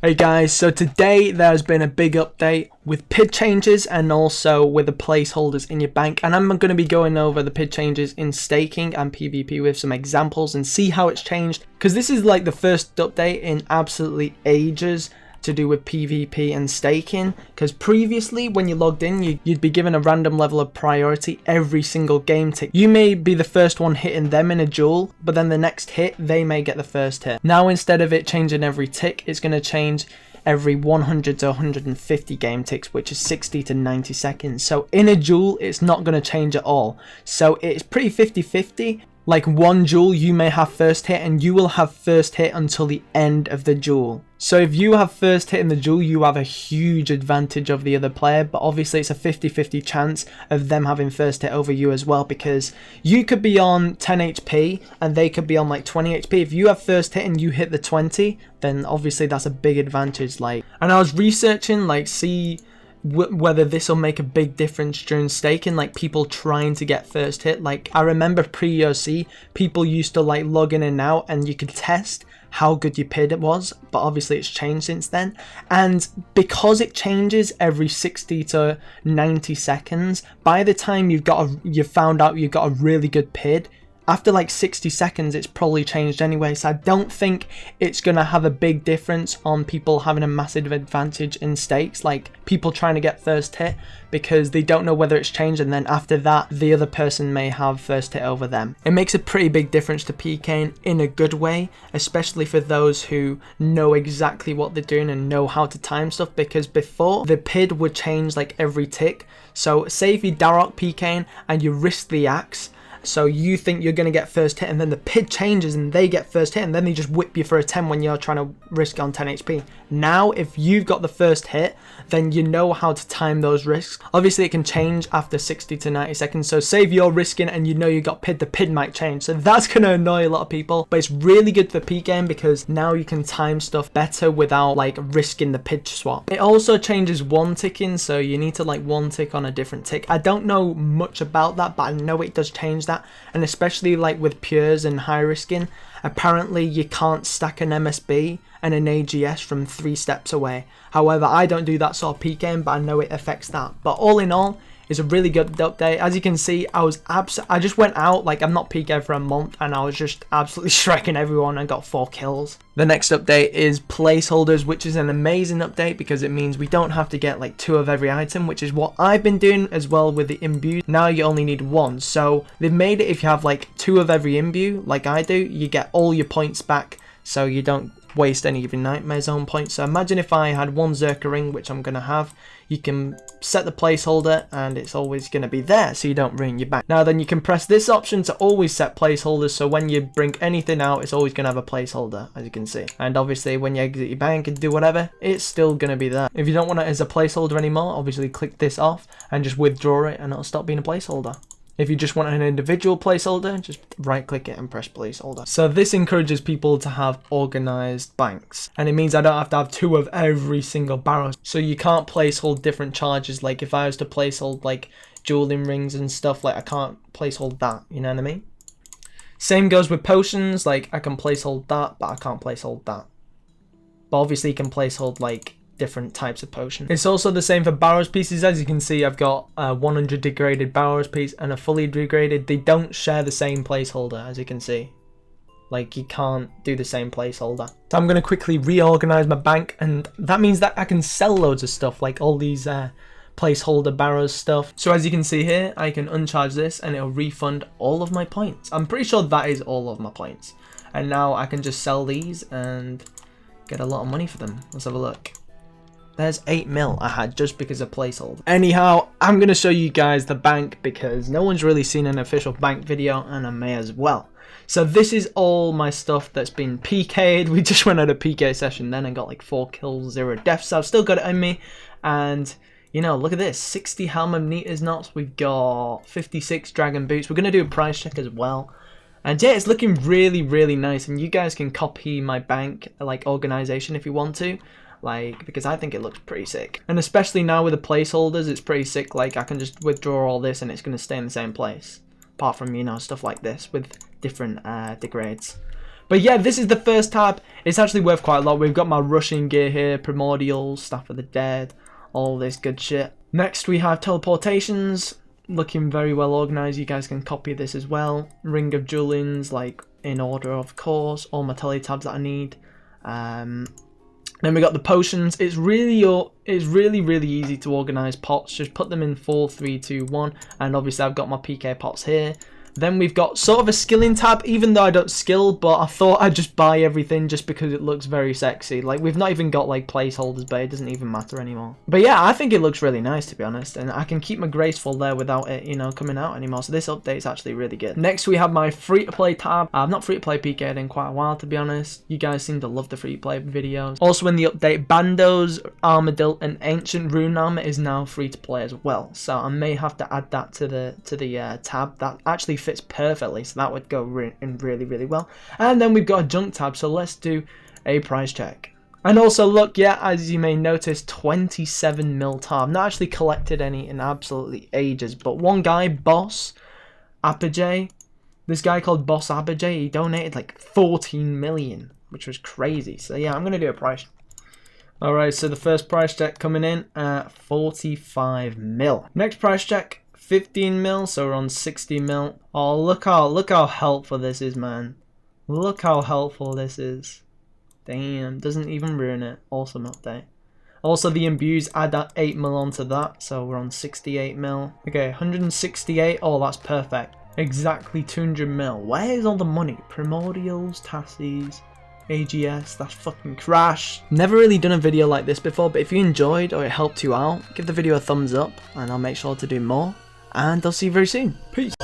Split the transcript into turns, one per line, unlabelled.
Hey guys, so today there's been a big update with PID changes and also with the placeholders in your bank, and I'm going to be going over the PID changes in staking and PvP with some examples and see how it's changed, because this is like the first update in absolutely ages to do with PvP and staking, because previously when you logged in you'd be given a random level of priority every single game tick. You may be the first one hitting them in a duel, but then the next hit they may get the first hit. Now instead of it changing every tick, it's going to change every 100 to 150 game ticks, which is 60 to 90 seconds. So in a duel it's not going to change at all, so it's pretty 50-50. Like one duel you may have first hit, and you will have first hit until the end of the duel. So if you have first hit in the duel, you have a huge advantage of the other player, but obviously it's a 50-50 chance of them having first hit over you as well, because you could be on 10 HP and they could be on like 20 HP. If you have first hit and you hit the 20, then obviously that's a big advantage. And I was researching see whether this will make a big difference during staking, like people trying to get first hit. Like I remember pre-OC, people used to log in and out and you could test how good your PID was, but obviously it's changed since then. And because it changes every 60 to 90 seconds, by the time you've found out you've got a really good PID, after like 60 seconds it's probably changed anyway. So I don't think it's gonna have a big difference on people having a massive advantage in stakes, like people trying to get first hit, because they don't know whether it's changed, and then after that the other person may have first hit over them. It makes a pretty big difference to PKing in a good way, especially for those who know exactly what they're doing and know how to time stuff, because before the PID would change like every tick. So say if you Darok PKing and you risk the axe, so you think you're going to get first hit, and then the PID changes and they get first hit, and then they just whip you for a 10 when you're trying to risk on 10 HP. Now if you've got the first hit, then you know how to time those risks. Obviously it can change after 60 to 90 seconds, so say if you're risking and you know you got PID, the PID might change, so that's going to annoy a lot of people. But it's really good for PKing because now you can time stuff better without risking the PID swap. It also changes one ticking, so you need to one tick on a different tick. I don't know much about that, but I know it does change that. And especially with pures and high risking, apparently you can't stack an MSB and an AGS from 3 steps away. However, I don't do that sort of PKing, but I know it affects that. But all in all, it's a really good update. As you can see, I just went out, I'm not PK for a month, and I was just absolutely striking everyone and got 4 kills. The next update is placeholders, which is an amazing update because it means we don't have to get 2 of every item, which is what I've been doing as well with the imbue. Now you only need 1. So they've made it if you have 2 of every imbue, like I do, you get all your points back, so you don't waste any of your nightmare zone points. So imagine if I had 1 Zerka ring, which I'm gonna have, you can set the placeholder and it's always gonna be there, so you don't ruin your bank. Now then you can press this option to always set placeholders, so when you bring anything out it's always gonna have a placeholder, as you can see. And obviously when you exit your bank and do whatever, it's still gonna be there. If you don't want it as a placeholder anymore, obviously click this off and just withdraw it and it'll stop being a placeholder. If you just want an individual placeholder, just right click it and press placeholder. So this encourages people to have organized banks, and it means I don't have to have 2 of every single barrel. So you can't placehold different charges. If I was to placehold dueling rings and stuff, I can't placehold that, you know what I mean? Same goes with potions. I can placehold that, but I can't placehold that. But obviously you can placehold different types of potion. It's also the same for Barrows pieces. As you can see, I've got a 100 degraded Barrows piece and a fully degraded. They don't share the same placeholder, as you can see. You can't do the same placeholder. So I'm going to quickly reorganize my bank, and that means that I can sell loads of stuff, all these placeholder Barrows stuff. So as you can see here, I can uncharge this and it'll refund all of my points. I'm pretty sure that is all of my points. And now I can just sell these and get a lot of money for them. Let's have a look. There's 8 mil I had just because of placeholder. Anyhow, I'm going to show you guys the bank because no one's really seen an official bank video, and I may as well. So this is all my stuff that's been PK'd. We just went at a PK session then and got 4 kills, 0 deaths. So I've still got it in me. And, look at this. 60 Helm of Neater's knots. We've got 56 Dragon Boots. We're going to do a price check as well. And yeah, it's looking really, really nice. And you guys can copy my bank, organization if you want to. Because I think it looks pretty sick. And especially now with the placeholders, it's pretty sick. I can just withdraw all this and it's going to stay in the same place. Apart from, stuff like this with different degrades. But yeah, this is the first tab. It's actually worth quite a lot. We've got my rushing gear here, primordials, staff of the dead, all this good shit. Next we have teleportations, looking very well organized. You guys can copy this as well. Ring of Julians, like in order of course. All my tele tabs that I need. Then we got the potions. It's really easy to organize pots. Just put them in 4, 3, 2, 1, and obviously I've got my PK pots here. Then we've got sort of a skilling tab, even though I don't skill, but I thought I'd just buy everything just because it looks very sexy. Like, we've not even got like placeholders, but it doesn't even matter anymore. But yeah, I think it looks really nice, to be honest, and I can keep my graceful there without it, you know, coming out anymore. So this update is actually really good. Next we have my free-to-play tab. I've not free-to-play PK'd in quite a while, to be honest. You guys seem to love the free-to-play videos. Also in the update, Bandos, Armadillo, and Ancient Rune Armor is now free-to-play as well. So I may have to add that to the tab. That actually fits perfectly, so that would go in really well. And then we've got a junk tab, so let's do a price check. And also look, yeah, as you may notice, 27 mil tab. Not actually collected any in absolutely ages, but one guy, Boss Apogee, this guy called Boss Apogee, he donated like 14 million, which was crazy. So yeah, I'm gonna do a price. Alright, so the first price check coming in at 45 mil. Next price check, 15 mil, so we're on 60 mil. Oh, look how helpful this is, man. Look how helpful this is. Damn, doesn't even ruin it. Awesome update. Also, the imbues add that 8 mil onto that, so we're on 68 mil. Okay, 168. Oh, that's perfect. Exactly 200 mil. Where is all the money? Primordials, Tassies, AGS, that's fucking crash. Never really done a video like this before, but if you enjoyed or it helped you out, give the video a thumbs up and I'll make sure to do more. And I'll see you very soon. Peace.